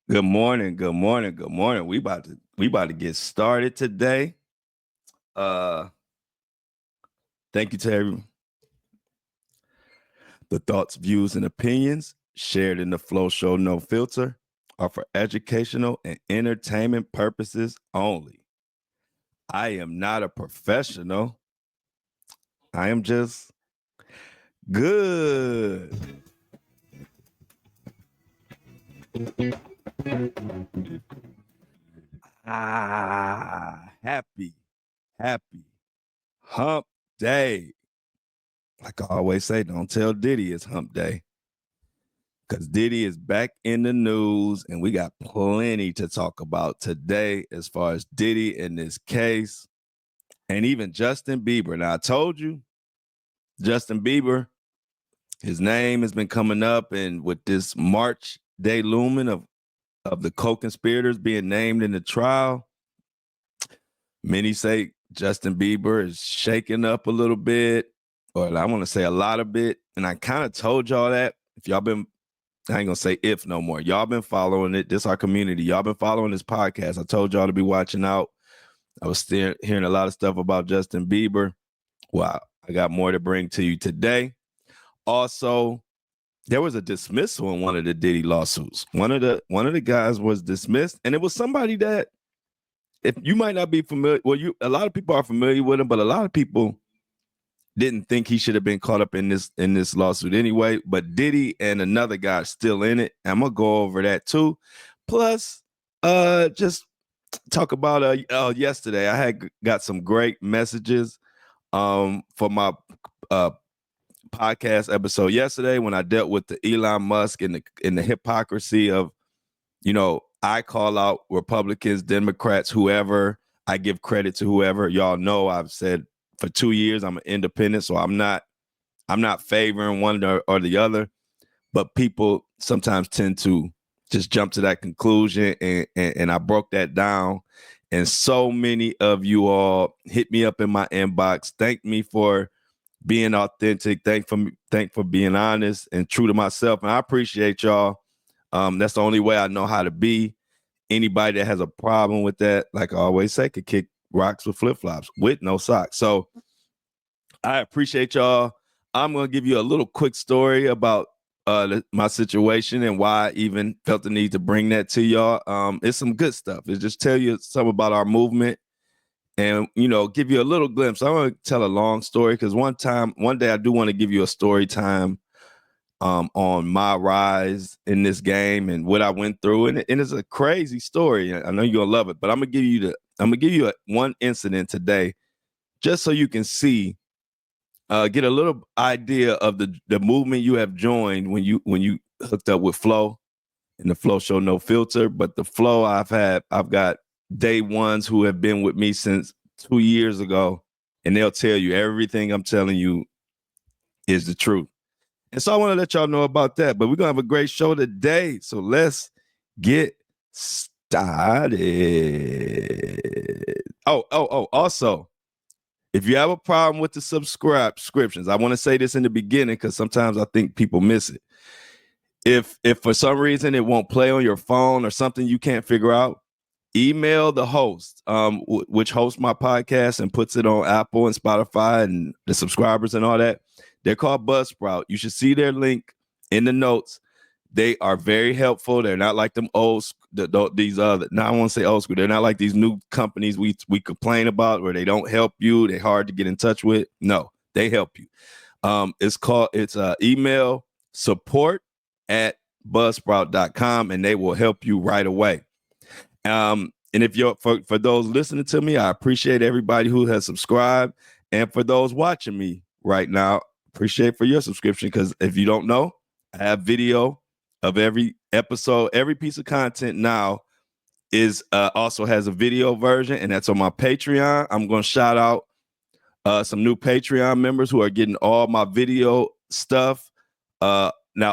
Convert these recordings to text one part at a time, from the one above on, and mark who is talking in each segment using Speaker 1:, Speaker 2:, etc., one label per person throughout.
Speaker 1: Good morning, good morning, good morning. We about to get started today. Uh Thank you to everyone. The thoughts, views, and opinions shared in the Flow Show No Filter are for educational and entertainment purposes only. I am not a professional. I am just good. Happy hump day. Like I always say, don't tell Diddy it's hump day. Because Diddy is back in the news, and we got plenty to talk about today as far as Diddy in this case, and even Justin Bieber. Now, I told you, Justin Bieber, his name has been coming up, and with this March day looming of the co-conspirators being named in the trial, many say Justin Bieber is shaking up a little bit, or I want to say a lot of bit, and I kind of told y'all that. If y'all been I ain't gonna say if no more. Y'all been following it. This our community. Y'all been following this podcast. I told y'all to be watching out. I was still hearing a lot of stuff about Justin Bieber. Wow, I got more to bring to you today. Also, there was a dismissal in one of the Diddy lawsuits. One of the guys was dismissed, and it was somebody that, if you might not be familiar, a lot of people are familiar with him, but a lot of people didn't think he should have been caught up in this lawsuit anyway. But Diddy and another guy are still in it. I'm gonna go over that too. Plus, just talk about yesterday. I had got some great messages for my podcast episode yesterday when I dealt with the Elon Musk and the hypocrisy of, I call out Republicans, Democrats, whoever. I give credit to whoever. Y'all know I've said for 2 years I'm an independent, so I'm not favoring one or the other. But people sometimes tend to just jump to that conclusion, and I broke that down. And so many of you all hit me up in my inbox, thank me for being authentic, thank for being honest and true to myself. And I appreciate y'all. That's the only way I know how to be. Anybody that has a problem with that, like I always say, could kick rocks with flip-flops with no socks. So I appreciate y'all. I'm going to give you a little quick story about my situation and why I even felt the need to bring that to y'all. It's some good stuff. It's just tell you something about our movement and, give you a little glimpse. I'm going to tell a long story because one day I do want to give you a story time on my rise in this game and what I went through. And it's a crazy story. I know you're going to love it, but I'm going to give you one incident today just so you can see, get a little idea of the movement you have joined when you hooked up with Flow and the Flow Show No Filter. But the Flow I've got day ones who have been with me since 2 years ago, and they'll tell you everything I'm telling you is the truth. And so I want to let y'all know about that. But we're gonna have a great show today. So let's get started. Also, if you have a problem with the subscriptions, I want to say this in the beginning because sometimes I think people miss it. If for some reason it won't play on your phone or something you can't figure out, email the host, which hosts my podcast and puts it on Apple and Spotify and the subscribers and all that. They're called Buzzsprout. You should see their link in the notes. They are very helpful. They're not like them these other. Now I won't say old school. They're not like these new companies we complain about where they don't help you. They're hard to get in touch with. No, they help you. It's email support@buzzsprout.com, and they will help you right away. And if you're for those listening to me, I appreciate everybody who has subscribed, and for those watching me right now, appreciate for your subscription because if you don't know, I have video of every episode. Every piece of content now is also has a video version, and that's on my Patreon. I'm going to shout out some new Patreon members who are getting all my video stuff. Now,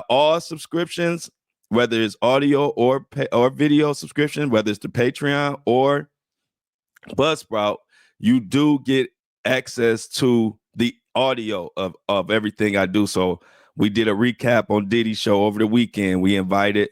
Speaker 1: all subscriptions, whether it's audio or video subscription, whether it's the Patreon or Buzzsprout, you do get access to the audio of everything I do. So we did a recap on Diddy's show over the weekend. We invited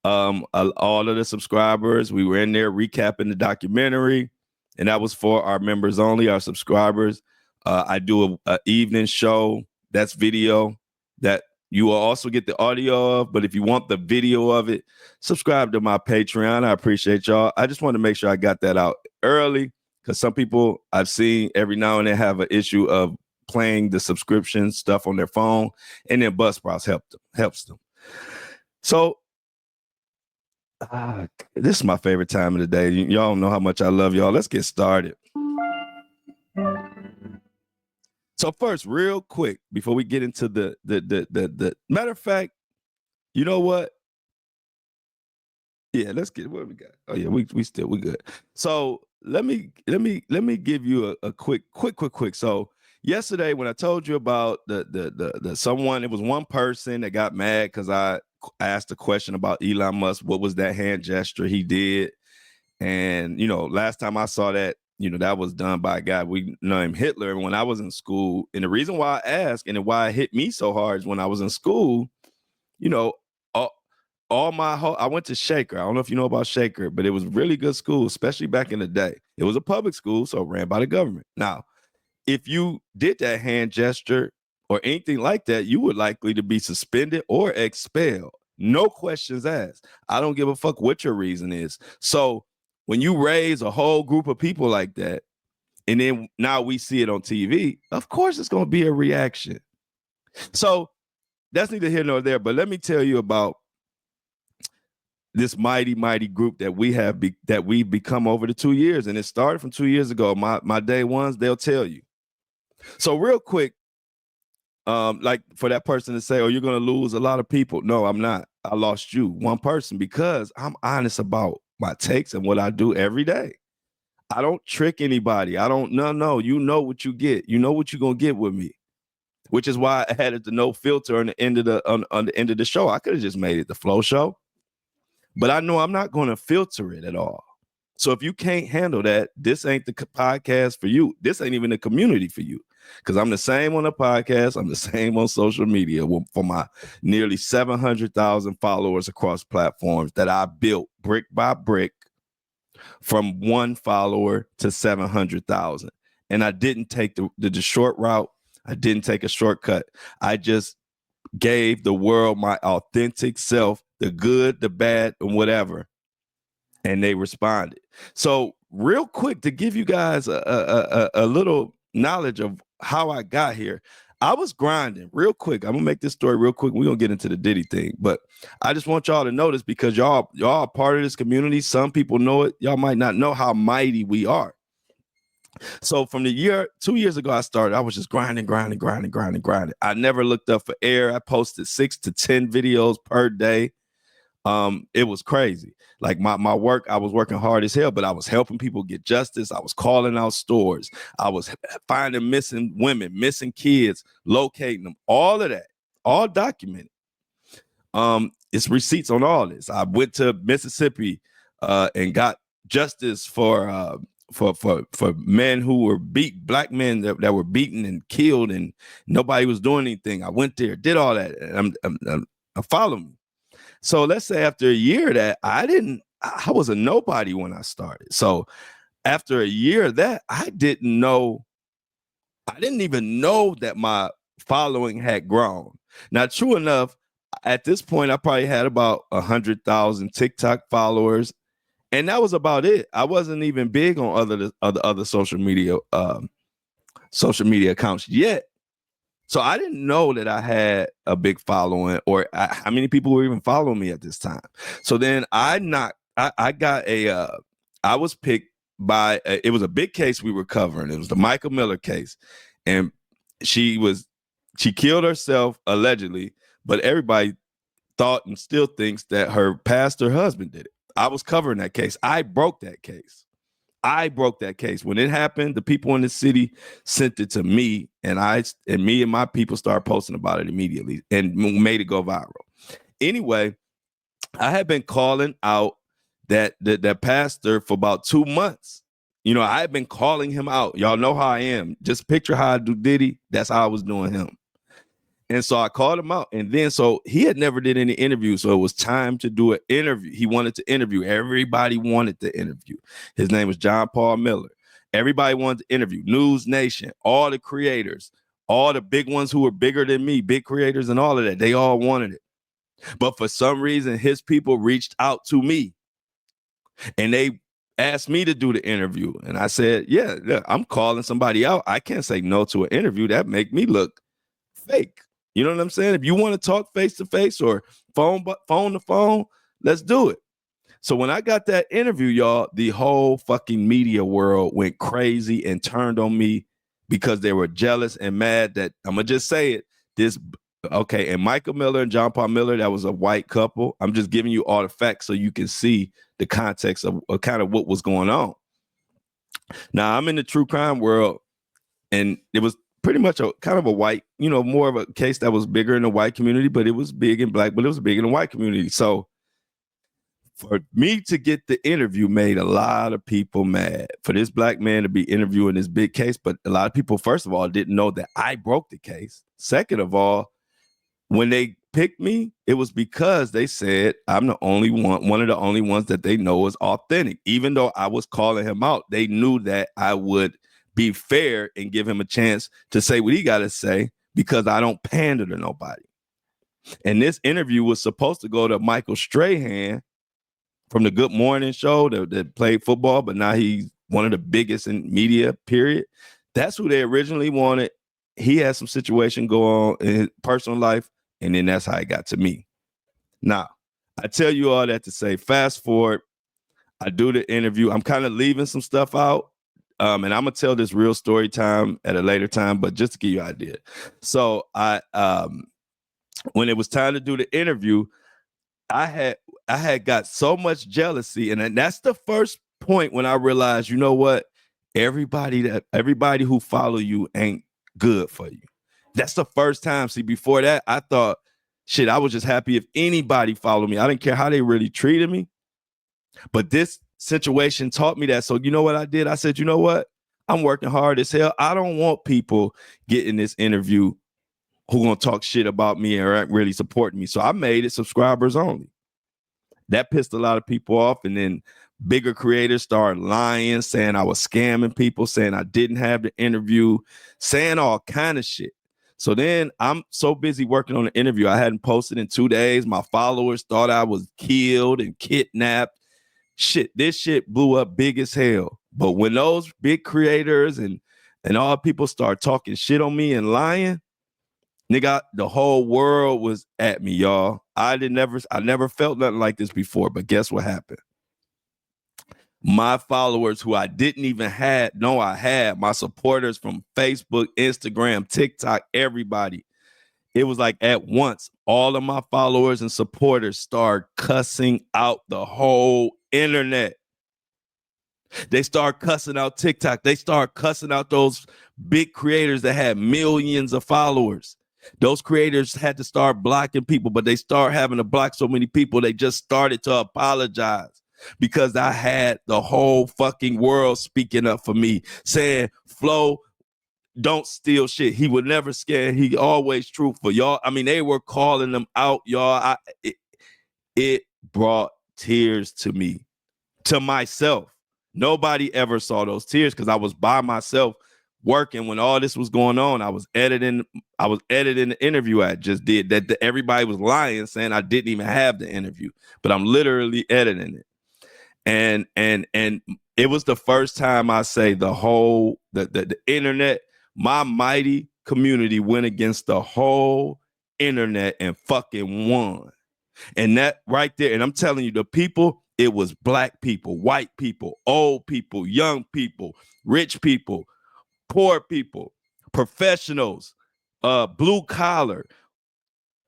Speaker 1: all of the subscribers. We were in there recapping the documentary, and that was for our members only, our subscribers. I do a evening show that's video that you will also get the audio of, but if you want the video of it, subscribe to my Patreon. I appreciate y'all. I just want to make sure I got that out early because some people I've seen every now and then have an issue of playing the subscription stuff on their phone, and then Buzzsprout helps them. So this is my favorite time of the day. Y'all know how much I love y'all. Let's get started. So first, real quick, before we get into the matter of fact, you know what? Yeah, let's get what we got. Oh yeah, we good. So let me give you a quick. So yesterday when I told you about the someone, it was one person that got mad because I asked a question about Elon Musk. What was that hand gesture he did? And last time I saw that, that was done by a guy we named Hitler. And when I was in school, and the reason why I asked and why it hit me so hard is when I was in school, I went to Shaker. I don't know if you know about Shaker, but it was really good school, especially back in the day. It was a public school, so ran by the government. Now, if you did that hand gesture or anything like that, you were likely to be suspended or expelled. No questions asked. I don't give a fuck what your reason is. So when you raise a whole group of people like that, and then now we see it on TV, of course it's going to be a reaction. So that's neither here nor there, but let me tell you about this mighty group that we've become over the 2 years. And it started from 2 years ago. My day ones, they'll tell you. So real quick, like for that person to say, oh, you're going to lose a lot of people. No, I'm not. I lost you, one person, because I'm honest about my takes and what I do every day. I don't trick anybody. I don't, no, you know what you get. You know what you're going to get with me, which is why I added the no filter on the end of the show. I could have just made it the flow show, but I know I'm not going to filter it at all. So if you can't handle that, this ain't the podcast for you. This ain't even the community for you. Because I'm the same on the podcast. I'm the same on social media for my nearly 700,000 followers across platforms that I built brick by brick from one follower to 700,000. And I didn't take the short route. I didn't take a shortcut. I just gave the world my authentic self, the good, the bad, and whatever. And they responded. So real quick, to give you guys a little knowledge of how I got here, I was grinding real quick. I'm gonna make this story real quick. We're gonna get into the Diddy thing, but I just want y'all to know this because y'all are part of this community. Some people know it. Y'all might not know how mighty we are. So from 2 years ago, I started. I was just grinding. I never looked up for air. I posted 6 to 10 videos per day. It was crazy. Like my work, I was working hard as hell, but I was helping people get justice. I was calling out stores. I was finding missing women, missing kids, locating them, all of that, all documented. It's receipts on all this. I went to Mississippi and got justice for men who were black men that were beaten and killed, and nobody was doing anything. I went there, did all that, and I'm following me. So let's say after a year of that, I was a nobody when I started. So after a year of that, I didn't even know that my following had grown. Now, true enough, at this point, I probably had about 100,000 TikTok followers, and that was about it. I wasn't even big on other social media accounts yet. So I didn't know that I had a big following or how many people were even following me at this time. So then I was picked by, it was a big case we were covering. It was the Michael Miller case. And she killed herself allegedly, but everybody thought and still thinks that her pastor husband did it. I was covering that case. I broke that case. When it happened, the people in the city sent it to me, and me and my people started posting about it immediately and made it go viral. Anyway, I had been calling out that pastor for about 2 months. I had been calling him out. Y'all know how I am. Just picture how I do Diddy. That's how I was doing him. And so I called him out. And then so he had never did any interviews. So it was time to do an interview. He wanted to interview. Everybody wanted to interview. His name was John Paul Miller. Everybody wanted to interview. News Nation, all the creators, all the big ones who were bigger than me, big creators and all of that. They all wanted it. But for some reason, his people reached out to me and they asked me to do the interview. And I said, yeah, I'm calling somebody out. I can't say no to an interview. That make me look fake. You know what I'm saying? If you want to talk face to face or phone to phone, let's do it. So when I got that interview, y'all, the whole fucking media world went crazy and turned on me because they were jealous and mad that, I'm going to just say it, okay, and Michael Miller and John Paul Miller, that was a white couple. I'm just giving you all the facts so you can see the context of kind of what was going on. Now, I'm in the true crime world, and it was pretty much a kind of a white, more of a case that was bigger in the white community, but it was big in black, but it was big in the white community. So for me to get the interview made a lot of people mad for this black man to be interviewing this big case. But a lot of people, first of all, didn't know that I broke the case. Second of all, when they picked me, it was because they said I'm the only one of the only ones that they know is authentic. Even though I was calling him out, they knew that I would be fair and give him a chance to say what he got to say because I don't pander to nobody. And this interview was supposed to go to Michael Strahan from the Good Morning Show that played football, but now he's one of the biggest in media, period. That's who they originally wanted. He had some situation go on in his personal life, and then that's how it got to me. Now, I tell you all that to say, fast forward, I do the interview. I'm kind of leaving some stuff out, and I'm going to tell this real story time at a later time, but just to give you an idea. So when it was time to do the interview, I had got so much jealousy, and that's the first point when I realized, you know what? Everybody who follow you ain't good for you. That's the first time. See, before that, I thought, shit, I was just happy if anybody followed me. I didn't care how they really treated me. But this situation taught me that. So you know what I did? I said, you know what? I'm working hard as hell. I don't want people getting this interview who gonna talk shit about me and aren't really supporting me. So I made it subscribers only. That pissed a lot of people off. And then bigger creators started lying, saying I was scamming people, saying I didn't have the interview, saying all kind of shit. So then I'm so busy working on the interview, I hadn't posted in 2 days. My followers thought I was killed and kidnapped. Shit, this shit blew up big as hell. But when those big creators and all people start talking shit on me and lying, nigga, the whole world was at me, y'all. I never felt nothing like this before, but guess what happened? My followers who I didn't even know I had, my supporters from Facebook, Instagram, TikTok, everybody. It was like at once, all of my followers and supporters start cussing out the whole internet. They start cussing out TikTok. They start cussing out those big creators that had millions of followers. Those creators had to start blocking people, but they start having to block so many people, they just started to apologize because I had the whole fucking world speaking up for me, saying, Flo, don't steal shit. He would never scare. He always truthful. Y'all, I mean, they were calling them out, y'all. It brought tears to me, to myself. Nobody ever saw those tears because I was by myself working when all this was going on. I was editing the interview I just did that everybody was lying, saying I didn't even have the interview, but I'm literally editing it. And it was the first time I say the internet, my mighty community went against the whole internet and fucking won. And that right there, and I'm telling you, the people, it was black people, white people, old people, young people, rich people, poor people, professionals, blue collar.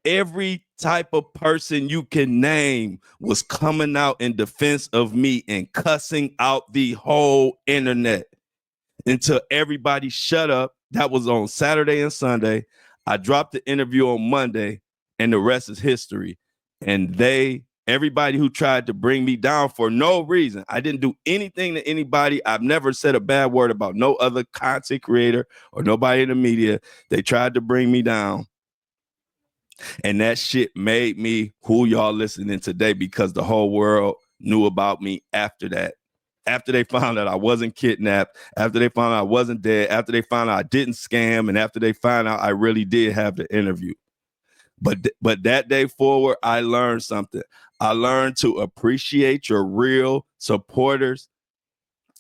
Speaker 1: Every type of person you can name was coming out in defense of me and cussing out the whole internet until everybody shut up. That was on Saturday and Sunday. I dropped the interview on Monday, and the rest is history. And everybody who tried to bring me down for no reason. I didn't do anything to anybody. I've never said a bad word about no other content creator or nobody in the media. They tried to bring me down. And that shit made me who y'all listening today, because the whole world knew about me after that. After they found out I wasn't kidnapped, after they found out I wasn't dead, after they found out I didn't scam, and after they found out I really did have the interview. But that day forward, I learned something. I learned to appreciate your real supporters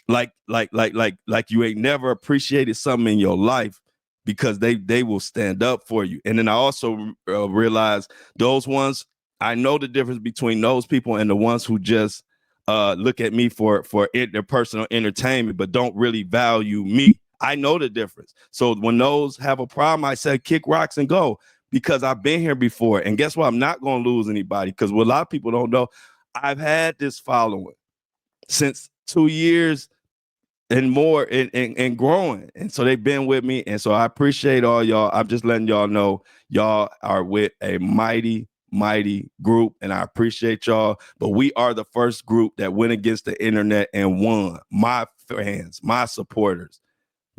Speaker 1: like you ain't never appreciated something in your life, because they will stand up for you. And then I also realized those ones, I know the difference between those people and the ones who just look at me for their personal entertainment, but don't really value me. I know the difference. So when those have a problem, I say kick rocks and go, because I've been here before. And guess what? I'm not going to lose anybody, because what a lot of people don't know, I've had this following since 2 years and more, and growing. And so they've been with me. And so I appreciate all y'all. I'm just letting y'all know y'all are with a mighty, mighty group, and I appreciate y'all. But we are the first group that went against the internet and won. My fans, my supporters,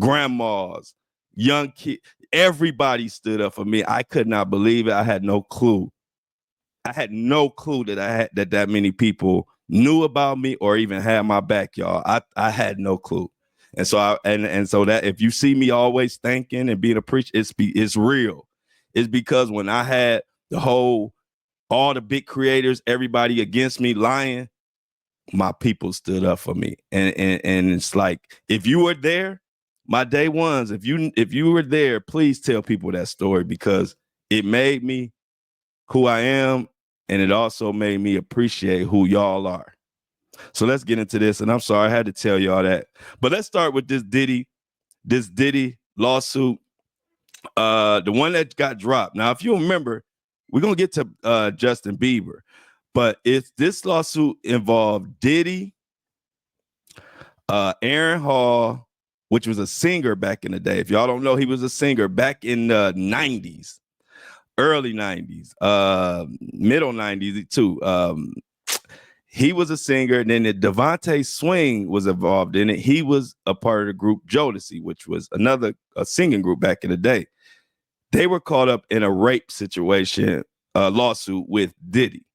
Speaker 1: grandmas, young kids, everybody stood up for me. I could not believe it. I had no clue. I had no clue that many people knew about me or even had my back, y'all. I had no clue. And so so that if you see me always thanking and being appreciated, it's real. It's because when I had all the big creators, everybody against me lying, my people stood up for me. And it's like, if you were there, my day ones, if you were there, please tell people that story, because it made me who I am, and it also made me appreciate who y'all are. So let's get into this. And I'm sorry I had to tell y'all that. But let's start with this Diddy lawsuit. The one that got dropped. Now, if you remember, we're gonna get to Justin Bieber, but this lawsuit involved Diddy, Aaron Hall, which was a singer back in the day. If y'all don't know, he was a singer back in the 90s. Early 90s, middle 90s too. He was a singer, and then Devontae Swing was involved in it. He was a part of the group Jodeci, which was a singing group back in the day. They were caught up in a rape situation, lawsuit with Diddy.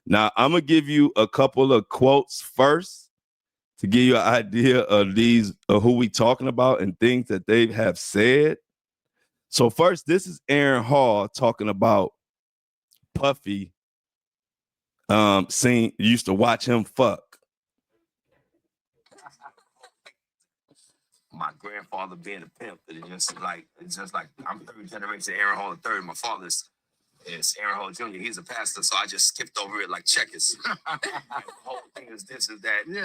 Speaker 1: Now, I'm gonna give you a couple of quotes first to give you an idea of who we talking about and things that they have said. So first, this is Aaron Hall talking about Puffy, used to watch him fuck.
Speaker 2: My grandfather being a pimp, it's just like I'm third generation Aaron Hall III. My father's is Aaron Hall Jr. He's a pastor, so I just skipped over it like checkers. The whole thing is that you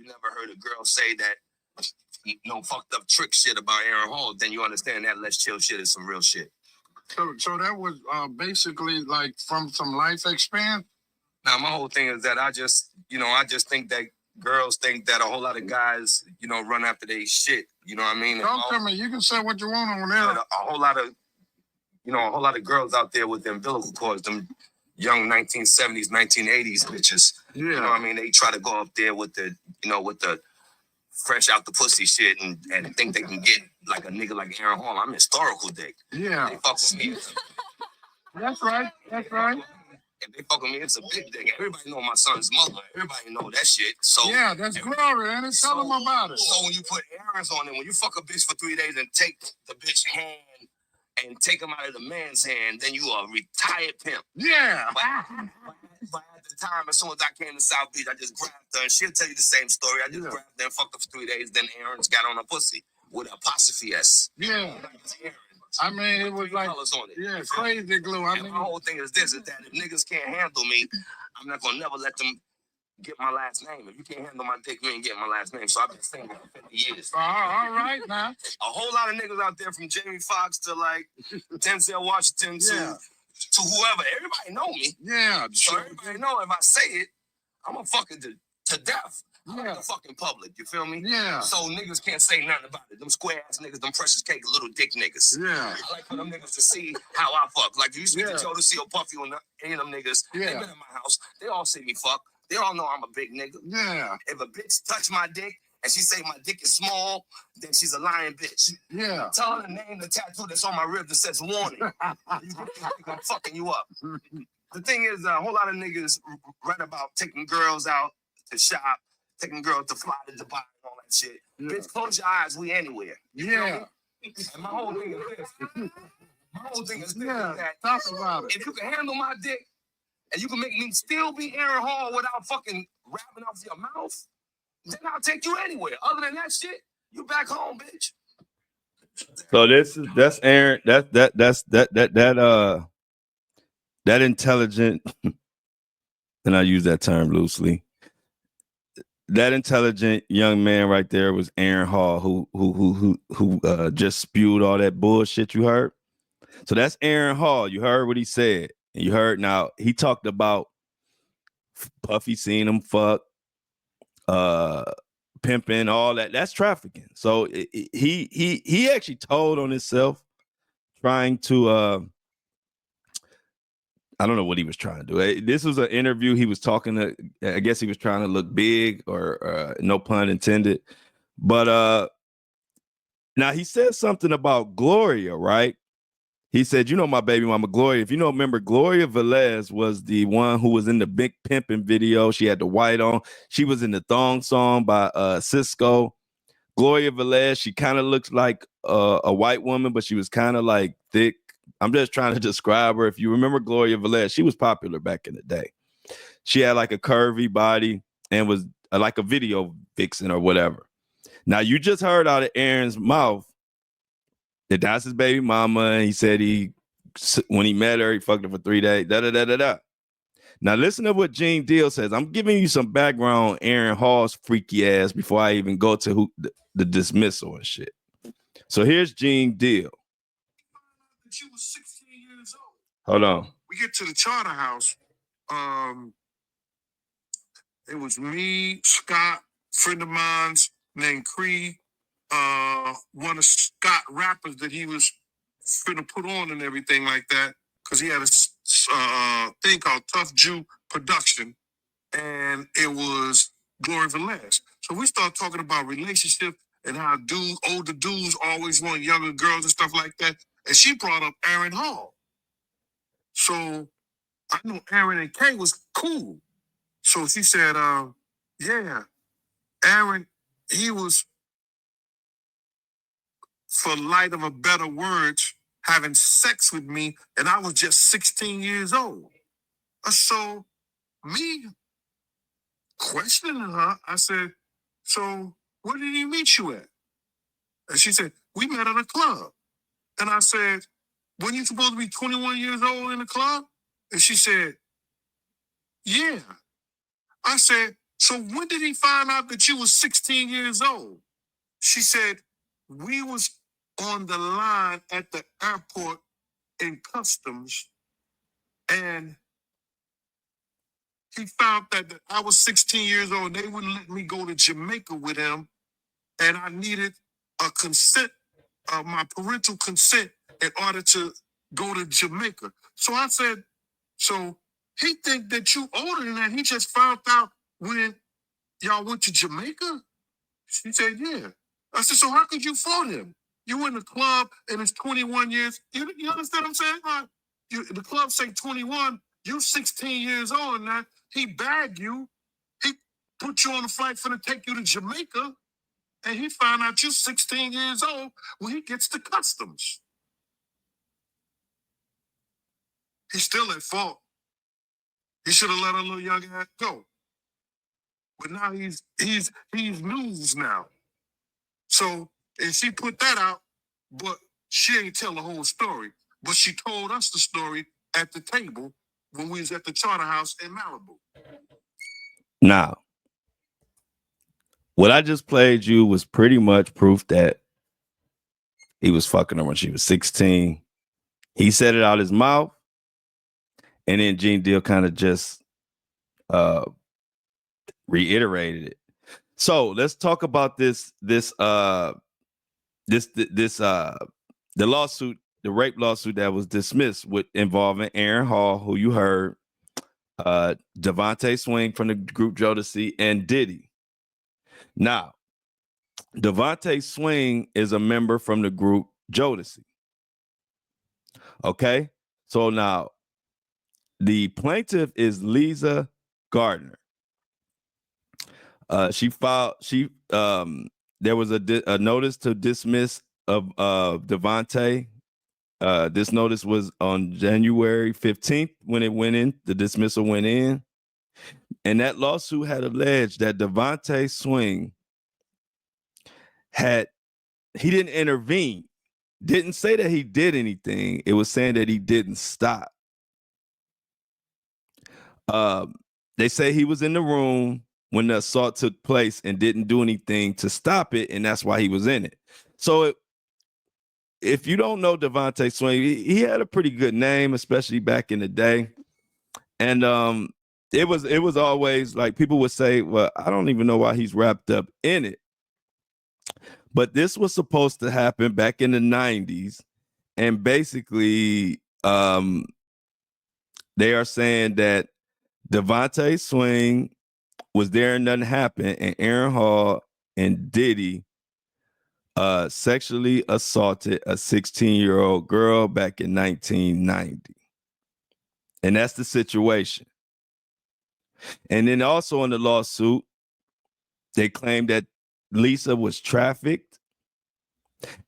Speaker 2: never heard a girl say that fucked up trick shit about Aaron Hall, then you understand that Let's Chill shit is some real shit.
Speaker 3: So that was basically like from some life experience.
Speaker 2: Now my whole thing is that I just think that girls think that a whole lot of guys, run after they shit. You know what I mean?
Speaker 3: Don't tell me. You can say what you want on there.
Speaker 2: A whole lot of girls out there with the umbilical cords, them young 1970s, 1980s bitches.
Speaker 3: Yeah.
Speaker 2: You know what I mean? They try to go up there with the fresh out the pussy shit and think they can get like a nigga like Aaron Hall. I'm historical dick.
Speaker 3: Yeah.
Speaker 2: They fuck with me.
Speaker 3: That's right.
Speaker 2: If they fuck with me, it's a big dick. Everybody know my son's mother. Everybody know that shit. So
Speaker 3: yeah, that's glory, and tell them about it.
Speaker 2: So when you put Aaron's on it, when you fuck a bitch for 3 days and take the bitch hand and take him out of the man's hand, then you are a retired pimp.
Speaker 3: Yeah.
Speaker 2: But at the time, as soon as I came to South Beach, I just grabbed her, and she'll tell you the same story. I just grabbed her and fucked her for 3 days. Then Aaron's got on a pussy with an apostrophe S.
Speaker 3: Yeah. I mean, it was like
Speaker 2: colors on it.
Speaker 3: Yeah, crazy glue.
Speaker 2: My whole thing is this: is that if niggas can't handle me, I'm not gonna never let them get my last name. If you can't handle my dick, you ain't getting my last name. So I've been single for 50 years.
Speaker 3: All right, now.
Speaker 2: A whole lot of niggas out there, from Jamie Foxx to like Denzel Washington to whoever. Everybody know me.
Speaker 3: Yeah.
Speaker 2: So everybody know if I say it, I'm gonna fucking to death.
Speaker 3: Yeah.
Speaker 2: The fucking public, you feel me?
Speaker 3: Yeah.
Speaker 2: So niggas can't say nothing about it. Them square ass niggas, them precious cake little dick niggas.
Speaker 3: Yeah.
Speaker 2: I like for them niggas to see how I fuck. Like, you speak to Joe to see a Puffy or any of them niggas.
Speaker 3: Yeah.
Speaker 2: They been in my house. They all see me fuck. They all know I'm a big nigga.
Speaker 3: Yeah.
Speaker 2: If a bitch touch my dick and she say my dick is small, then she's a lying bitch.
Speaker 3: Yeah.
Speaker 2: Tell her to name the tattoo that's on my rib that says warning. You think I'm fucking you up. The thing is, a whole lot of niggas write about taking girls out to shop, taking girls to fly to Dubai and all that shit.
Speaker 3: Yeah.
Speaker 2: Bitch, close your eyes, we anywhere. You feel
Speaker 3: Yeah.
Speaker 2: me? And my whole thing is this. My whole thing is this,
Speaker 3: Yeah.
Speaker 2: is that
Speaker 3: Talk about it.
Speaker 2: if you can handle my dick and you can make me still be Aaron Hall without fucking rapping off your mouth, then I'll take you anywhere. Other than that shit, you back home, bitch.
Speaker 1: So that's Aaron. That intelligent, and I use that term loosely. That intelligent young man right there was Aaron Hall, who just spewed all that bullshit you heard. So that's Aaron Hall. You heard what he said, and you heard now he talked about Puffy seeing him fuck, pimping, all that. That's trafficking. So he actually told on himself, trying to I don't know what he was trying to do. This was an interview. He was talking to, I guess he was trying to look big, or no pun intended. But now he said something about Gloria, right? He said, you know, my baby mama Gloria. If you don't remember, Gloria Velez was the one who was in the Big Pimpin' video. She had the white on. She was in the Thong Song by Cisco. Gloria Velez, she kind of looks like a white woman, but she was kind of like thick. I'm just trying to describe her. If you remember Gloria Velez, she was popular back in the day. She had like a curvy body and was like a video vixen or whatever. Now, you just heard out of Aaron's mouth that that's his baby mama, and he said when he met her, he fucked her for 3 days, da-da-da-da-da. Now, listen to what Gene Deal says. I'm giving you some background on Aaron Hall's freaky ass before I even go to the dismissal and shit. So here's Gene Deal.
Speaker 3: She was 16 years old.
Speaker 1: Hold on.
Speaker 3: We get to the charter house. It was me, Scott, friend of mine's named Cree, one of Scott rappers that he was finna put on and everything like that, because he had a thing called Tough Jew Production, and it was Glory Velez. So we started talking about relationships and how older dudes always want younger girls and stuff like that. And she brought up Aaron Hall. So I knew Aaron and Kay was cool. So she said, yeah, Aaron, he was, for light of a better words, having sex with me, and I was just 16 years old. So me questioning her, I said, so where did he meet you at? And she said, we met at a club. And I said, when you supposed to be 21 years old in the club? And she said, yeah. I said, so when did he find out that you was 16 years old? She said, we was on the line at the airport in customs, and he found that I was 16 years old and they wouldn't let me go to Jamaica with him, and I needed a consent, my parental consent, in order to go to Jamaica. So I said, so he think that you older than that. He just found out when y'all went to Jamaica? She said, yeah. I said, so how could you phone him? You in the club and it's 21 years. You understand what I'm saying? The club say 21. You 16 years old now. He bagged you. He put you on a flight for to take you to Jamaica. And he found out you're 16 years old when he gets to customs. He's still at fault. He should have let a little young ass go. But now he's news now. So, and she put that out, but she ain't tell the whole story. But she told us the story at the table when we was at the charter house in Malibu.
Speaker 1: Now, what I just played you was pretty much proof that he was fucking her when she was 16. He said it out his mouth, and then Gene Deal kind of just reiterated it. So let's talk about the lawsuit, the rape lawsuit that was dismissed with involving Aaron Hall, who you heard, Devontae Swing from the group Jodeci, and Diddy. Now, Devontae Swing is a member from the group Jodeci. Okay, so now the plaintiff is Lisa Gardner. She filed. There was a notice to dismiss of Devontae. This notice was on January 15th when it went in. The dismissal went in, and that lawsuit had alleged that Devontae Swing he didn't intervene. Didn't say that he did anything. It was saying that he didn't stop. They say he was in the room when the assault took place and didn't do anything to stop it, and that's why he was in it. So if you don't know Devontae Swing, he had a pretty good name, especially back in the day. And it was always like people would say, well, I don't even know why he's wrapped up in it. But this was supposed to happen back in the 90s. And basically, they are saying that Devontae Swing was there and nothing happened, and Aaron Hall and Diddy sexually assaulted a 16-year-old girl back in 1990. And that's the situation. And then also in the lawsuit, they claim that Lisa was trafficked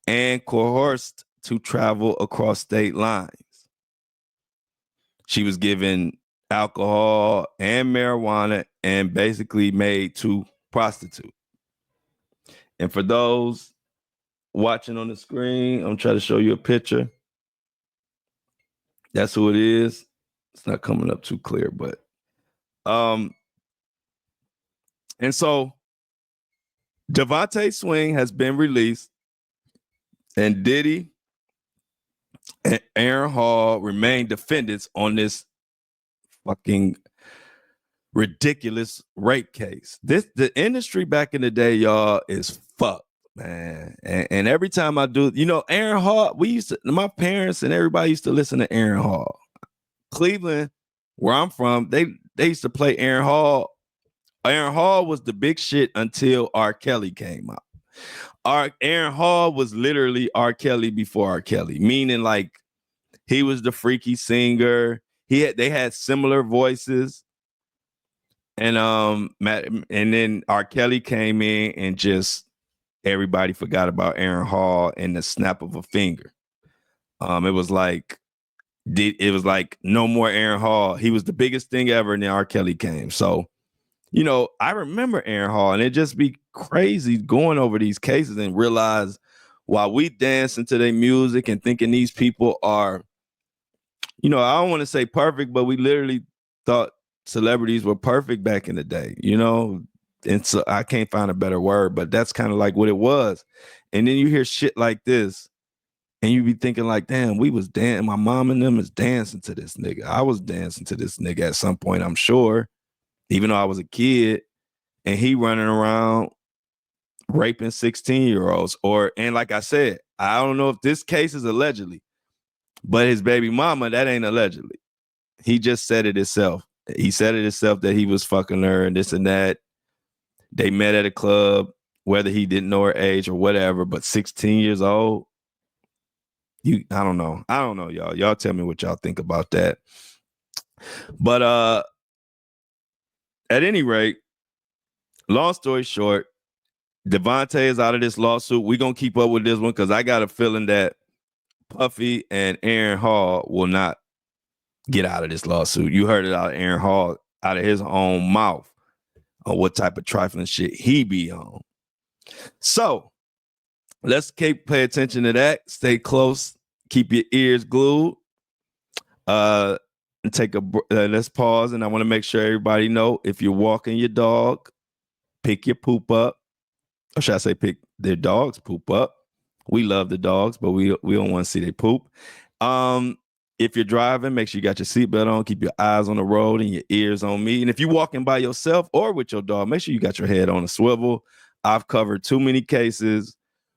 Speaker 1: and coerced to travel across state lines. She was given alcohol and marijuana and basically made to prostitute. And for those watching on the screen, I'm trying to show you a picture. That's who it is. It's not coming up too clear, but and so Devontae Swing has been released, and Diddy and Aaron Hall remain defendants on this fucking ridiculous rape case. The industry back in the day, y'all, is fucked, man. And every time I do, Aaron Hall, my parents and everybody used to listen to Aaron Hall. Cleveland, where I'm from, they used to play Aaron Hall. Aaron Hall was the big shit until R. Kelly came out. Aaron Hall was literally R. Kelly before R. Kelly, meaning like he was the freaky singer. They had similar voices. And then R. Kelly came in and just everybody forgot about Aaron Hall in the snap of a finger. It was like no more Aaron Hall. He was the biggest thing ever, and then R. Kelly came. So, I remember Aaron Hall, and it just be crazy going over these cases and realize while we dancing to their music and thinking these people are, I don't want to say perfect, but we literally thought celebrities were perfect back in the day, and so I can't find a better word, but that's kind of like what it was. And then you hear shit like this and you be thinking like, damn, we was dancing. My mom and them is dancing to this nigga. I was dancing to this nigga at some point, I'm sure, even though I was a kid, and he running around raping 16-year-olds and like I said, I don't know if this case is allegedly, but his baby mama, that ain't allegedly. He just said it himself. He said it himself that he was fucking her and this and that. They met at a club, whether he didn't know her age or whatever, but 16 years old. I don't know. I don't know, y'all. Y'all tell me what y'all think about that. But at any rate, long story short, Devontae is out of this lawsuit. We're going to keep up with this one because I got a feeling that Puffy and Aaron Hall will not get out of this lawsuit. You heard it out of Aaron Hall, out of his own mouth, on what type of trifling shit he be on. So let's pay attention to that. Stay close. Keep your ears glued. And let's pause. And I want to make sure everybody know, if you're walking your dog, pick your poop up. Or should I say pick their dog's poop up? We love the dogs, but we don't want to see their poop. If you're driving, make sure you got your seatbelt on. Keep your eyes on the road and your ears on me. And if you're walking by yourself or with your dog, make sure you got your head on a swivel. I've covered too many cases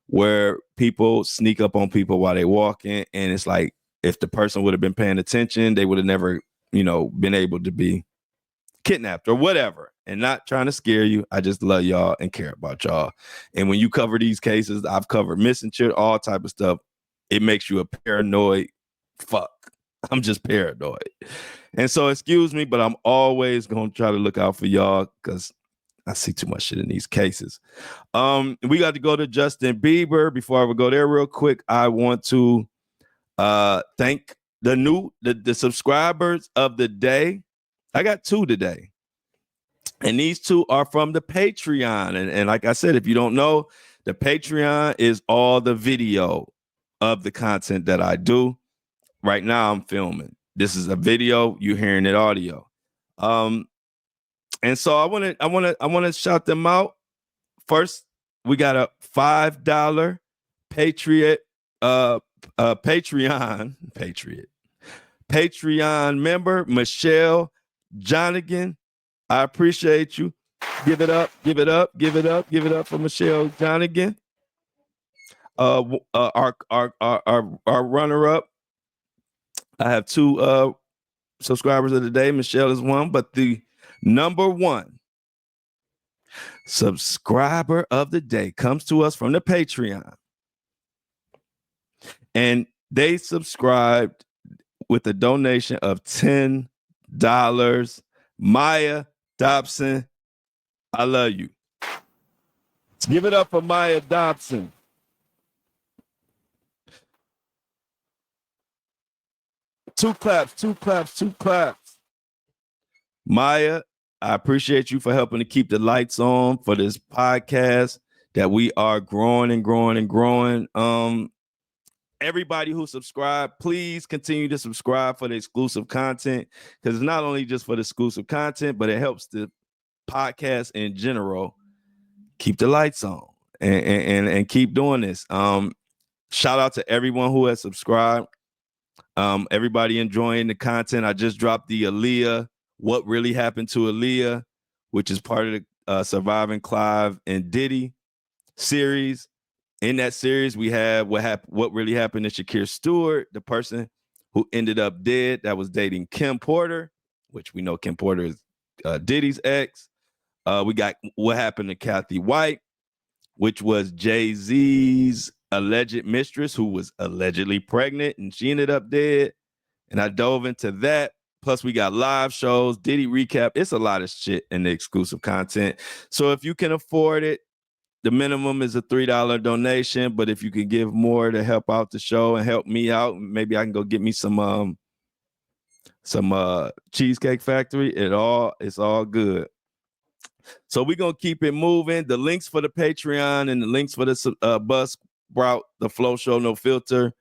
Speaker 1: where people sneak up on people while they're walking. And it's like, if the person would have been paying attention, they would have never, been able to be kidnapped or whatever, and not trying to scare you. I just love y'all and care about y'all. And when you cover these cases, I've covered missing children, all type of stuff. It makes you a paranoid fuck. I'm just paranoid. And so excuse me, but I'm always going to try to look out for y'all because I see too much shit in these cases. We got to go to Justin Bieber. Before I would go there real quick, I want to thank the subscribers of the day. I got 2 today. And these 2 are from the Patreon. And like I said, if you don't know, the Patreon is all the video of the content that I do. Right now I'm filming. This is a video, you hearing it audio. And so I want to shout them out. First, we got a $5 Patreon member, Michelle Jonigan. I appreciate you. Give it up for Michelle Jonigan. Our runner-up. I have 2 subscribers of the day. Michelle is one, but the number 1 subscriber of the day comes to us from the Patreon. And they subscribed with a donation of $10. Maya Dobson, I love you. Let's give it up for Maya Dobson. Two claps. Maya, I appreciate you for helping to keep the lights on for this podcast that we are growing and growing and growing. Everybody who subscribed, please continue to subscribe for the exclusive content, because it's not only just for the exclusive content, but it helps the podcast in general keep the lights on and keep doing this. Shout out to everyone who has subscribed. Everybody enjoying the content. I just dropped the Aaliyah, What Really Happened to Aaliyah, which is part of the Surviving Clive and Diddy series. In that series, we have what really happened to Shakir Stewart, the person who ended up dead that was dating Kim Porter, which we know Kim Porter is Diddy's ex. We got what happened to Kathy White, which was Jay-Z's alleged mistress who was allegedly pregnant, and she ended up dead. And I dove into that. Plus, we got live shows, Diddy recap. It's a lot of shit in the exclusive content. So if you can afford it, the minimum is a $3 donation. But if you can give more to help out the show and help me out, maybe I can go get me some Cheesecake Factory. It's all good. So we're going to keep it moving. The links for the Patreon and the links for the Buzzsprout, the Flow Show No Filter,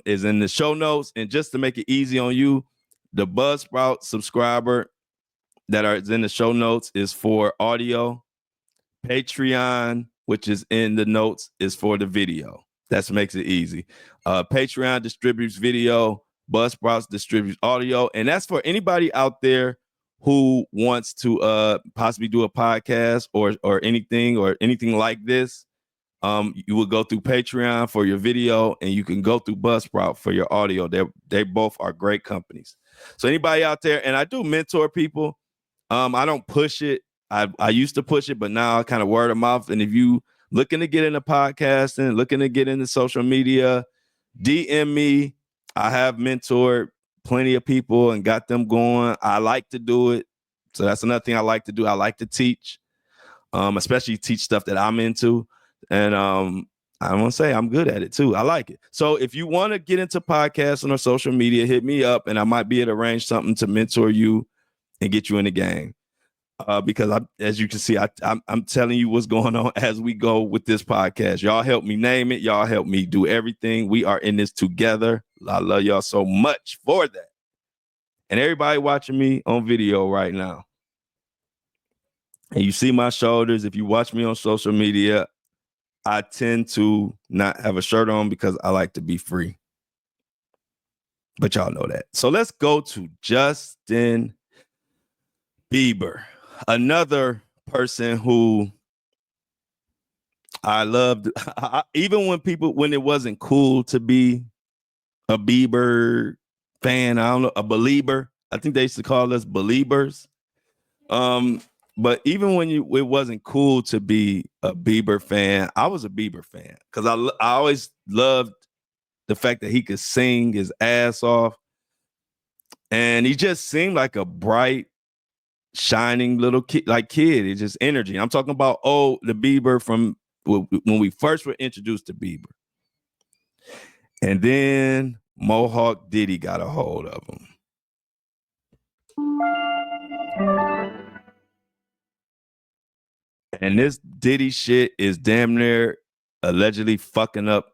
Speaker 1: is in the show notes. And just to make it easy on you, the Buzzsprout subscriber that is in the show notes is for audio. Patreon, which is in the notes, is for the video. That makes it easy. Patreon distributes video. Buzzsprout distributes audio. And that's for anybody out there who wants to possibly do a podcast or anything like this. You will go through Patreon for your video, and you can go through Buzzsprout for your audio. They both are great companies. So anybody out there, and I do mentor people. I don't push it. I used to push it, but now I kind of word of mouth. And if you looking to get into podcasting, looking to get into social media, DM me. I have mentored plenty of people and got them going. I like to do it. So that's another thing I like to do. I like to teach, especially teach stuff that I'm into. And I want to say I'm good at it too. I like it. So if you want to get into podcasting or social media, hit me up and I might be able to arrange something to mentor you and get you in the game. Because as you can see, I'm telling you what's going on as we go with this podcast. Y'all help me name it. Y'all help me do everything. We are in this together. I love y'all so much for that. And everybody watching me on video right now. And you see my shoulders. If you watch me on social media, I tend to not have a shirt on because I like to be free. But y'all know that. So let's go to Justin Bieber. Another person who I loved, even when it wasn't cool to be a Bieber fan, I don't know, a believer. I think they used to call us believers. But even when it wasn't cool to be a Bieber fan, I was a Bieber fan because I always loved the fact that he could sing his ass off, and he just seemed like a bright, shining little kid. It's just energy. I'm talking about the Bieber from when we first were introduced to Bieber, and then Mohawk Diddy got a hold of him. And this Diddy shit is damn near allegedly fucking up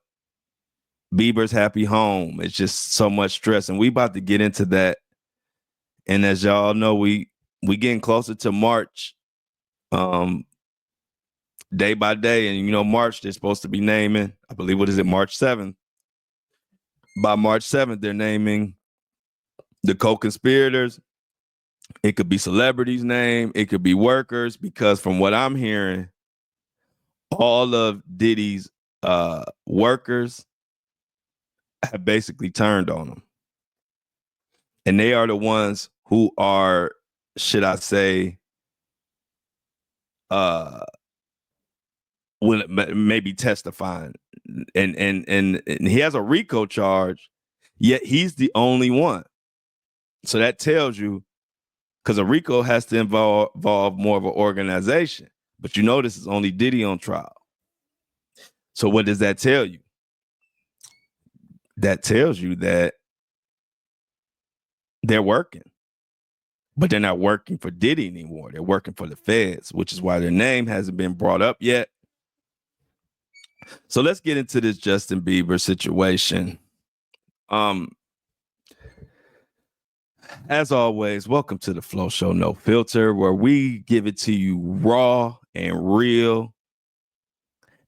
Speaker 1: Bieber's happy home. It's just so much stress. And we about to get into that. And as y'all know, we getting closer to March, day by day. And you know, March, they're supposed to be naming, I believe, what is it, March 7th? By March 7th, they're naming the co-conspirators. It could be celebrities' name, it could be workers, because from what I'm hearing, all of Diddy's workers have basically turned on him. And they are the ones who are, should I say, maybe testifying. And he has a RICO charge, yet he's the only one. So that tells you, because a RICO has to involve more of an organization. But you know this is only Diddy on trial. So what does that tell you? That tells you that they're working. But they're not working for Diddy anymore. They're working for the feds, which is why their name hasn't been brought up yet. So let's get into this Justin Bieber situation. As always, welcome to the Flow Show No Filter, where we give it to you raw and real,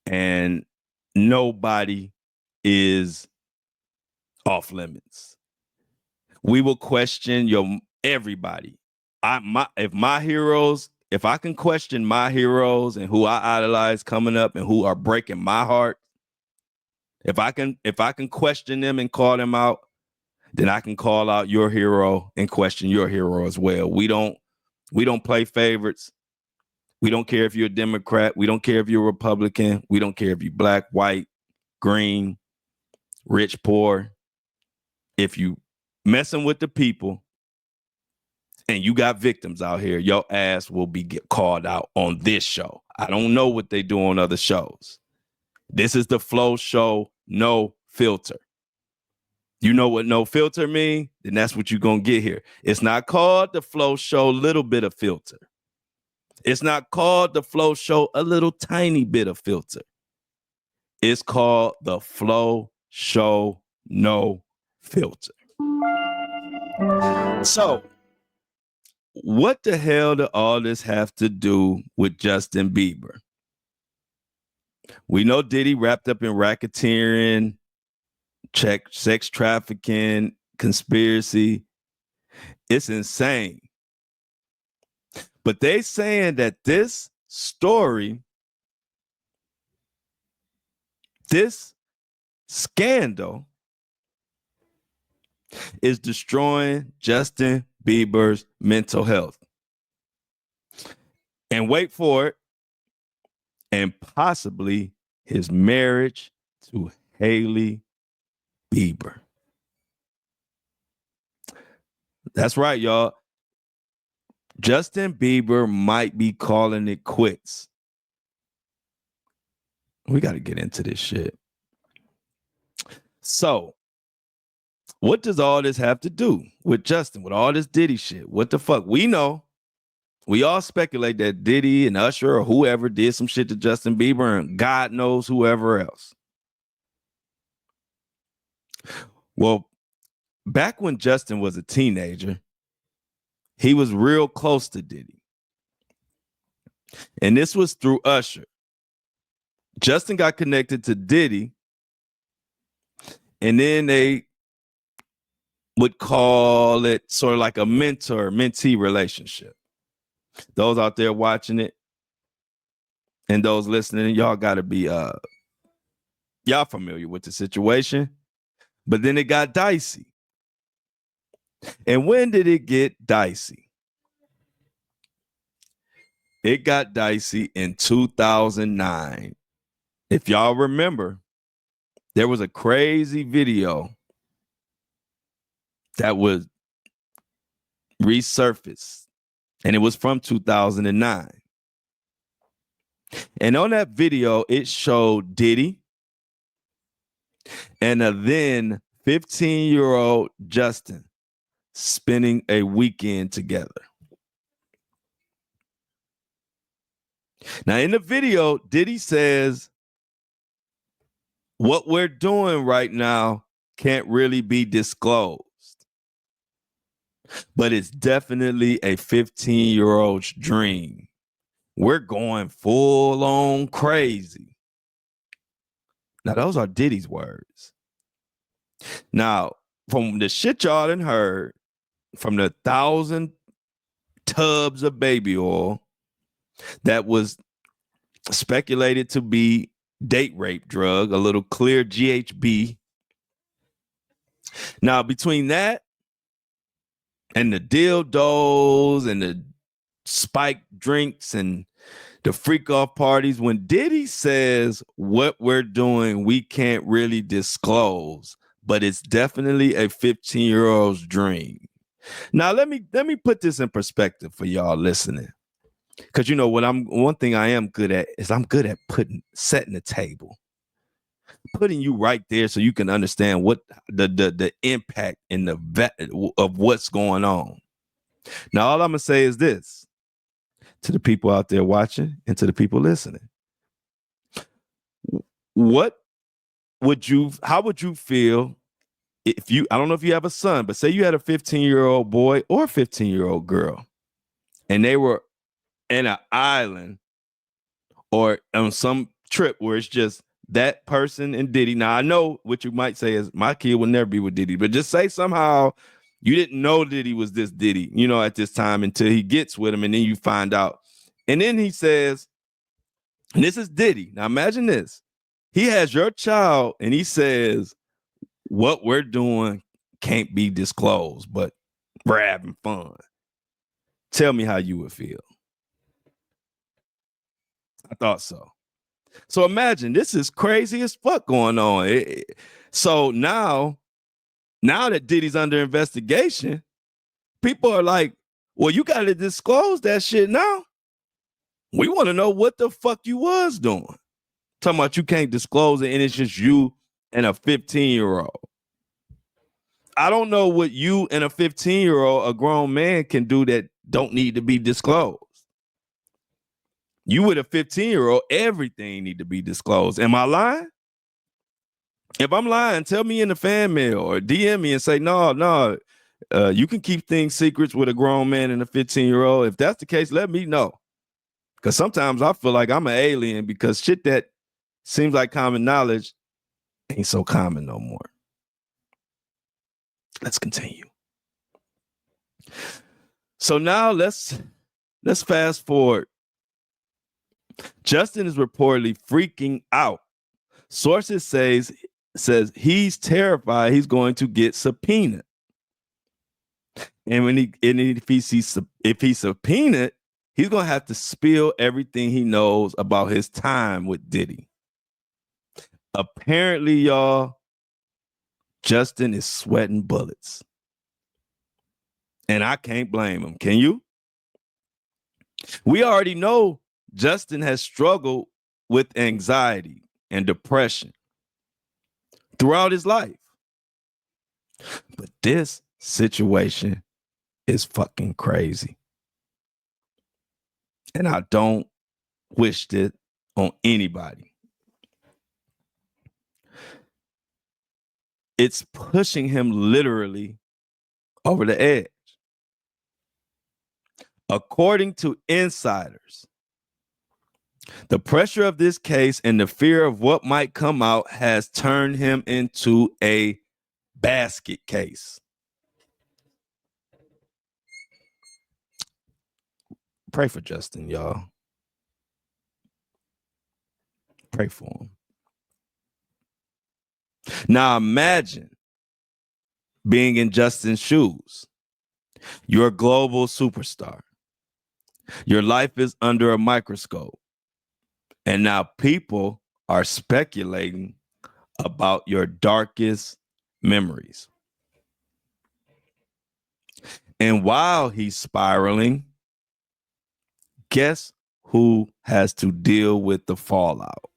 Speaker 1: and nobody is off limits. We will question everybody. If I can question my heroes and who I idolize coming up and who are breaking my heart, if I can question them and call them out, then I can call out your hero and question your hero as well. We don't play favorites. We don't care if you're a Democrat. We don't care if you're a Republican. We don't care if you're black, white, green, rich, poor. If you messing with the people and you got victims out here, your ass will be called out on this show. I don't know what they do on other shows. This is the Flow Show No Filter. You know what no filter mean? Then that's what you're going to get here. It's not called the Flow Show little bit of filter. It's not called the Flow Show a little tiny bit of filter. It's called the Flow Show No Filter. So, what the hell do all this have to do with Justin Bieber? We know Diddy wrapped up in racketeering, sex trafficking, conspiracy. It's insane. But they saying that this story, this scandal, is destroying Justin Bieber's mental health. And wait for it, and possibly his marriage to Hailey Bieber. That's right, y'all. Justin Bieber might be calling it quits. We got to get into this shit. So, what does all this have to do with Justin, with all this Diddy shit? What the fuck? We know, we all speculate that Diddy and Usher or whoever did some shit to Justin Bieber, and God knows whoever else. Well, back when Justin was a teenager, he was real close to Diddy. And this was through Usher. Justin got connected to Diddy, and then they would call it sort of like a mentor-mentee relationship. Those out there watching it and those listening, y'all got to be y'all familiar with the situation. But then it got dicey. And when did it get dicey? it got dicey in 2009. If y'all remember, there was a crazy video that was resurfaced, and it was from 2009. And on that video, it showed Diddy and a then 15-year-old Justin spending a weekend together. Now, in the video, Diddy says, what we're doing right now can't really be disclosed, but it's definitely a 15-year-old's dream. We're going full on crazy. Now, those are Diddy's words. Now, from the shit y'all done heard, from the 1,000 tubs of baby oil that was speculated to be date rape drug, a little clear GHB. Now, between that and the dildos and the spiked drinks and the freak off parties, when Diddy says what we're doing, we can't really disclose, but it's definitely a 15-year-old's dream. Now, let me put this in perspective for y'all listening. Because you know one thing I am good at is I'm good at setting the table, putting you right there so you can understand what the impact and of what's going on. Now, all I'm gonna say is this to the people out there watching and to the people listening. How would you feel if I don't know if you have a son, but say you had a 15-year-old boy or a 15-year-old girl, and they were in an island or on some trip where it's just that person and Diddy. Now, I know what you might say is my kid will never be with Diddy, but just say somehow you didn't know Diddy was this Diddy, at this time until he gets with him, and then you find out. And then he says, and this is Diddy. Now, imagine this. He has your child, and he says, what we're doing can't be disclosed, but we're having fun. Tell me how you would feel. I thought so. So imagine, this is crazy as fuck going on. So now that Diddy's under investigation, people are like, well, you got to disclose that shit now. We want to know what the fuck you was doing. Talking about you can't disclose it and it's just you and a 15-year-old. I don't know what you and a 15-year-old, a grown man, can do that don't need to be disclosed. You with a 15-year-old, everything need to be disclosed. Am I lying? If I'm lying, tell me in the fan mail or DM me and say, no, you can keep things secrets with a grown man and a 15-year-old. If that's the case, let me know. Because sometimes I feel like I'm an alien because shit that seems like common knowledge ain't so common no more. Let's continue. So now let's fast forward. Justin is reportedly freaking out. Sources says he's terrified he's going to get subpoenaed. And if he's subpoenaed, he's going to have to spill everything he knows about his time with Diddy. Apparently, y'all, Justin is sweating bullets. And I can't blame him. Can you? We already know Justin has struggled with anxiety and depression throughout his life. But this situation is fucking crazy. And I don't wish it on anybody. It's pushing him literally over the edge. According to insiders, the pressure of this case and the fear of what might come out has turned him into a basket case. Pray for Justin, y'all. Pray for him. Now imagine being in Justin's shoes. You're a global superstar. Your life is under a microscope. And now people are speculating about your darkest memories. And while he's spiraling, guess who has to deal with the fallout?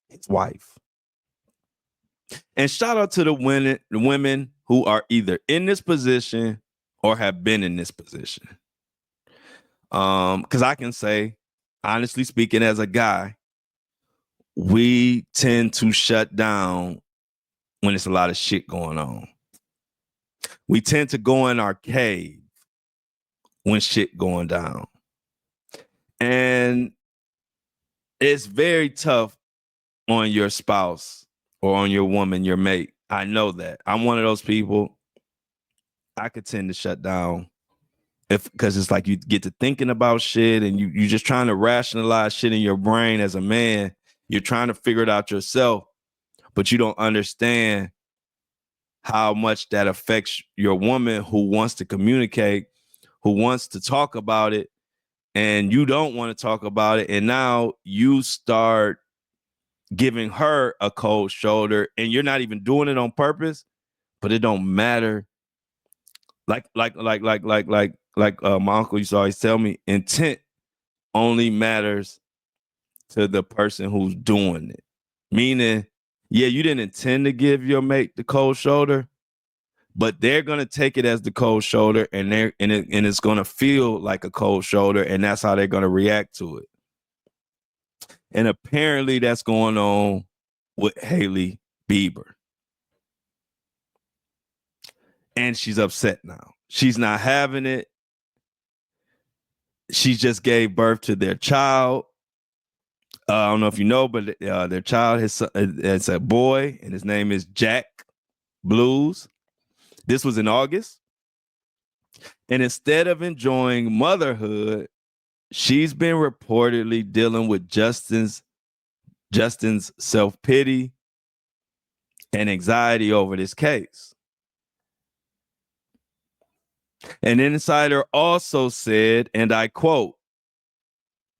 Speaker 1: His wife. And shout out to the women who are either in this position or have been in this position. Because I can say, honestly speaking, as a guy, we tend to shut down when it's a lot of shit going on. We tend to go in our cave when shit going down. And it's very tough on your spouse or on your woman, your mate. I know that. I'm one of those people. I could tend to shut down because it's like you get to thinking about shit and you're just trying to rationalize shit in your brain as a man. You're trying to figure it out yourself, but you don't understand how much that affects your woman who wants to communicate, who wants to talk about it, and you don't want to talk about it. And now you start giving her a cold shoulder and you're not even doing it on purpose, but it don't matter. Like my uncle used to always tell me, intent only matters to the person who's doing it. Meaning, yeah, you didn't intend to give your mate the cold shoulder, but they're gonna take it as the cold shoulder, and it's gonna feel like a cold shoulder, and that's how they're gonna react to it. And apparently, that's going on with Hailey Bieber, and she's upset now. She's not having it. She just gave birth to their child. I don't know if you know, but their child, it's a boy, and his name is Jack Blues. This was in August. And instead of enjoying motherhood, she's been reportedly dealing with Justin's self-pity and anxiety over this case. An insider also said, and I quote,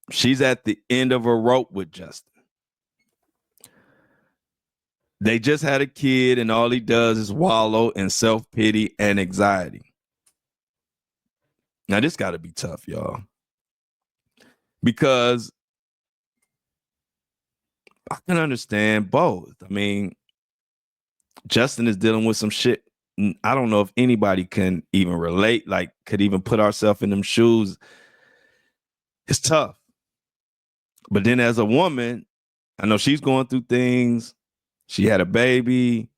Speaker 1: she's at the end of a rope with Justin. They just had a kid, and all he does is wallow in self-pity and anxiety. Now, this got to be tough, y'all. Because I can understand both. I mean, Justin is dealing with some shit. I don't know if anybody can even relate, like could even put ourselves in them shoes. It's tough. But then as a woman, I know she's going through things. She had a baby.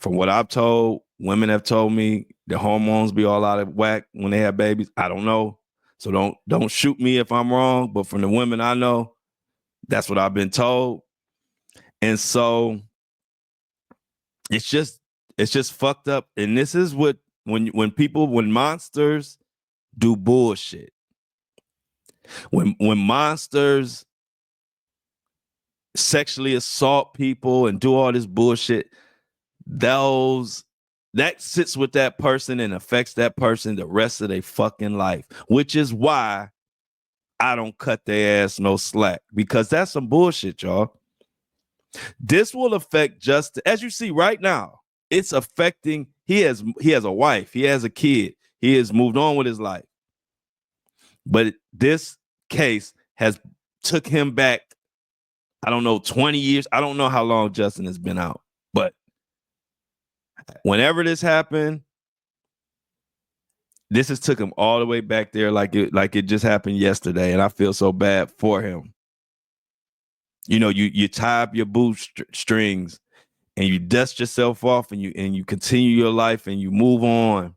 Speaker 1: From what I've told, women have told me the hormones be all out of whack when they have babies. I don't know. So don't shoot me if I'm wrong. But from the women I know, that's what I've been told. And so it's just fucked up. And this is what when monsters do bullshit. When monsters sexually assault people and do all this bullshit, that sits with that person and affects that person the rest of their fucking life, which is why I don't cut their ass no slack, because that's some bullshit, y'all. This will affect Justin, as you see right now. It's affecting. He has a wife. He has a kid. He has moved on with his life. But this case has took him back, I don't know, 20 years. I don't know how long Justin has been out. But whenever this happened, this has took him all the way back there like it just happened yesterday. And I feel so bad for him. You know, you tie up your strings and you dust yourself off and you continue your life and you move on.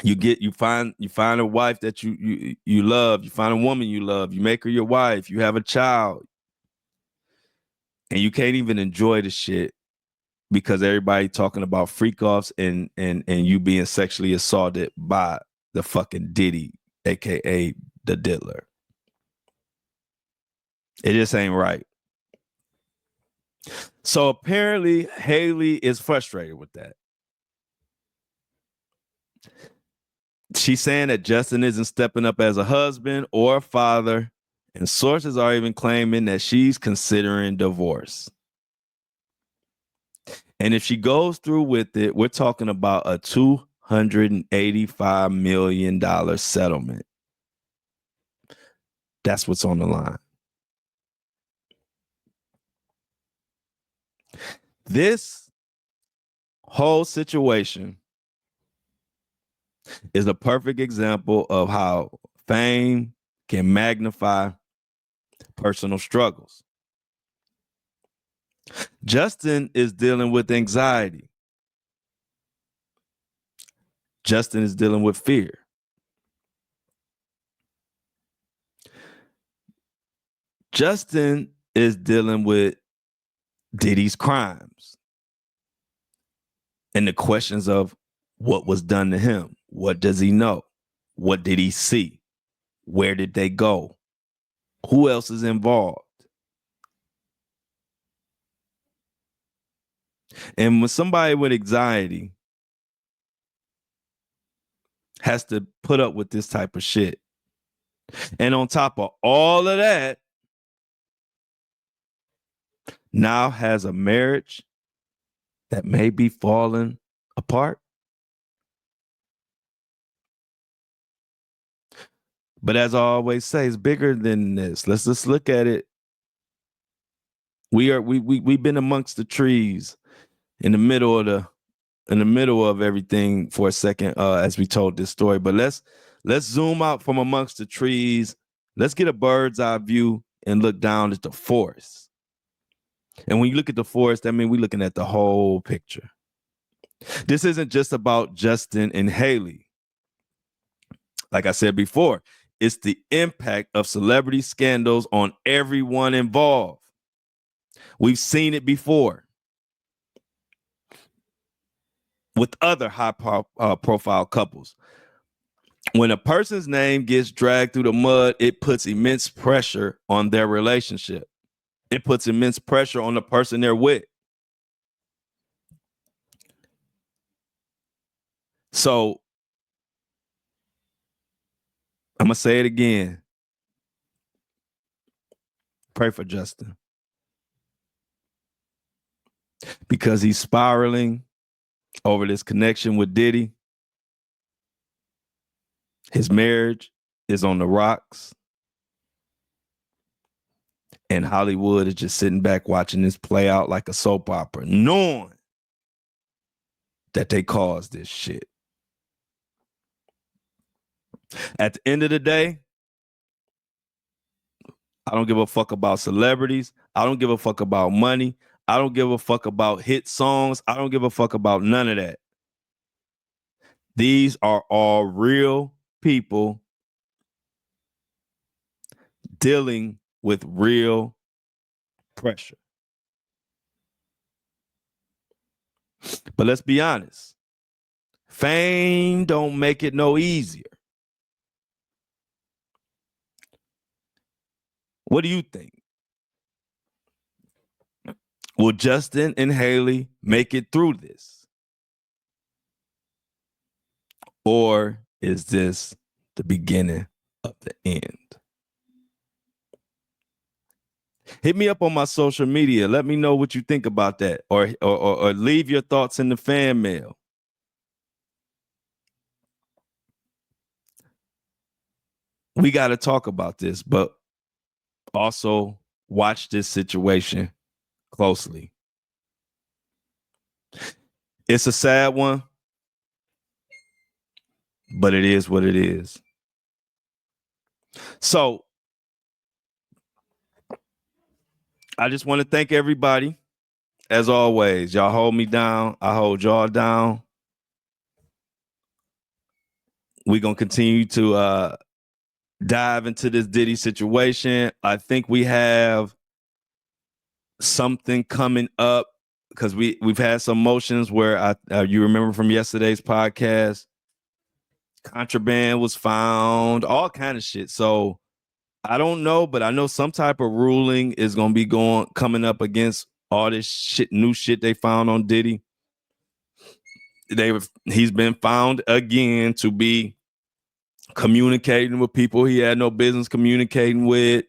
Speaker 1: You find a wife that you love. You find a woman you love. You make her your wife. You have a child. And you can't even enjoy the shit because everybody talking about freak offs and you being sexually assaulted by the fucking Diddy, aka the diddler. It just ain't right. So apparently Hailey is frustrated with that. She's saying that Justin isn't stepping up as a husband or a father, and sources are even claiming that she's considering divorce. And if she goes through with it, we're talking about a $285 million settlement. That's what's on the line. This whole situation is a perfect example of how fame can magnify personal struggles. Justin is dealing with anxiety. Justin is dealing with fear. Justin is dealing with Diddy's crimes and the questions of what was done to him. What does he know? What did he see? Where did they go? Who else is involved? And when somebody with anxiety has to put up with this type of shit, and on top of all of that, now has a marriage that may be falling apart. But as I always say, it's bigger than this. Let's just look at it. We've been amongst the trees in the middle of everything for a second, as we told this story. But let's zoom out from amongst the trees. Let's get a bird's eye view and look down at the forest. And when you look at the forest, I mean, we're looking at the whole picture. This isn't just about Justin and Haley. Like I said before, it's the impact of celebrity scandals on everyone involved. We've seen it before with other high-profile couples. When a person's name gets dragged through the mud, it puts immense pressure on their relationship. It puts immense pressure on the person they're with. So I'm going to say it again. Pray for Justin. Because he's spiraling over this connection with Diddy. His marriage is on the rocks. And Hollywood is just sitting back watching this play out like a soap opera, knowing that they caused this shit. At the end of the day, I don't give a fuck about celebrities. I don't give a fuck about money. I don't give a fuck about hit songs. I don't give a fuck about none of that. These are all real people dealing with real pressure. But let's be honest. Fame don't make it no easier. What do you think? Will Justin and Haley make it through this? Or is this the beginning of the end? Hit me up on my social media. Let me know what you think about that. Or leave your thoughts in the fan mail. We got to talk about this, but also watch this situation closely. It's a sad one, but it is what it is. So I just want to thank everybody. As always, y'all hold me down. I hold y'all down. We're going to continue to dive into this Diddy situation. I think we have something coming up because we've had some motions where you remember from yesterday's podcast, contraband was found, all kind of shit. So I don't know, but I know some type of ruling is going to be coming up against all this shit, new shit they found on Diddy. He's been found again to be communicating with people he had no business communicating with.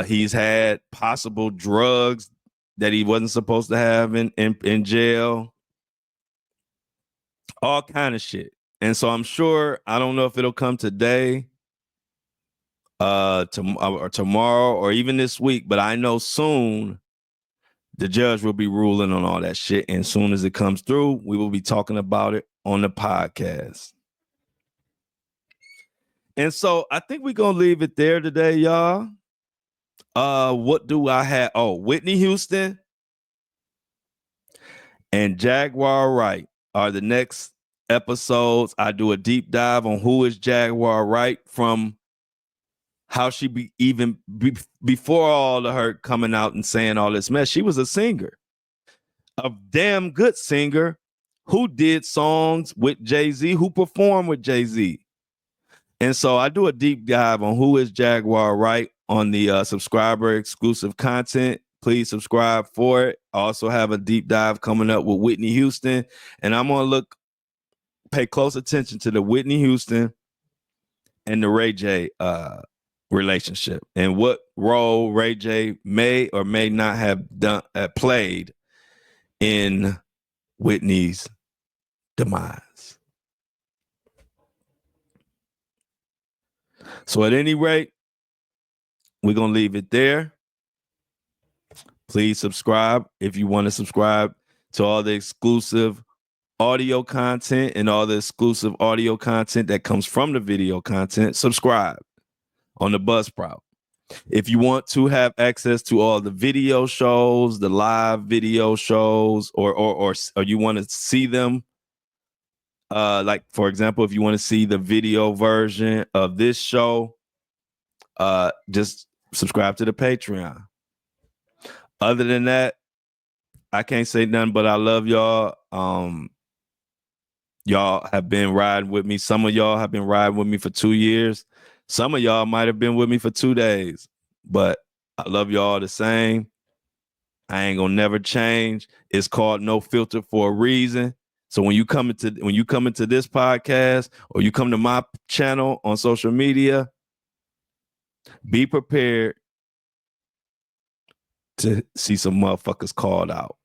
Speaker 1: He's had possible drugs that he wasn't supposed to have in jail. All kind of shit. And so I'm sure, I don't know if it'll come today, or tomorrow, or even this week, but I know soon the judge will be ruling on all that shit. And as soon as it comes through, we will be talking about it on the podcast. And so I think we're going to leave it there today, y'all. What do I have? Oh, Whitney Houston and Jaguar Wright are the next episodes. I do a deep dive on who is Jaguar Wright, from how she before all of her coming out and saying all this mess. She was a singer, a damn good singer, who did songs with Jay-Z, who performed with Jay-Z. And so I do a deep dive on who is Jaguar Wright on the subscriber exclusive content. Please subscribe for it. I also have a deep dive coming up with Whitney Houston, and I'm going to pay close attention to the Whitney Houston and the Ray J relationship, and what role Ray J may or may not have played in Whitney's demise. So at any rate, we're going to leave it there. Please subscribe if you want to subscribe to all the exclusive audio content and all the exclusive audio content that comes from the video content. Subscribe on the Buzzsprout. If you want to have access to all the video shows, the live video shows, or you want to see them, like for example, if you want to see the video version of this show, just subscribe to the Patreon. Other than that, I can't say nothing but I love y'all. Y'all have been riding with me. Some of y'all have been riding with me for 2 years. Some of y'all might have been with me for 2 days, but I love y'all the same. I ain't gonna never change. It's called No Filter for a reason. So when you come into this podcast, or you come to my channel on social media, be prepared to see some motherfuckers called out,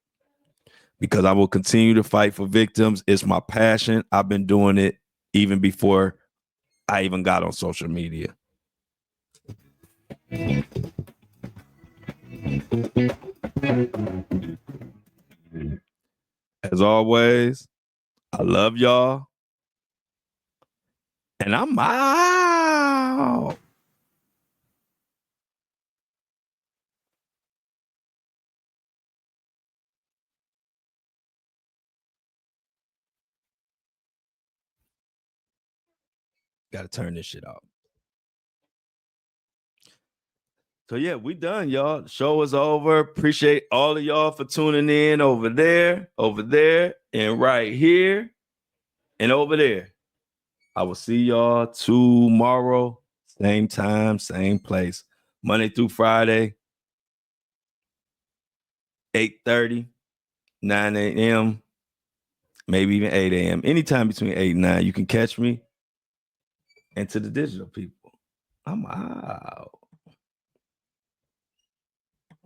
Speaker 1: because I will continue to fight for victims. It's my passion. I've been doing it even before I even got on social media. As always, I love y'all, and I'm out. Got to turn this shit off. So yeah, we done, y'all. The show is over. Appreciate all of y'all for tuning in over there, and right here, and over there. I will see y'all tomorrow, same time, same place, Monday through Friday, 8:30, 9 a.m., maybe even 8 a.m. Anytime between 8 and 9, you can catch me. And to the digital people, I'm out.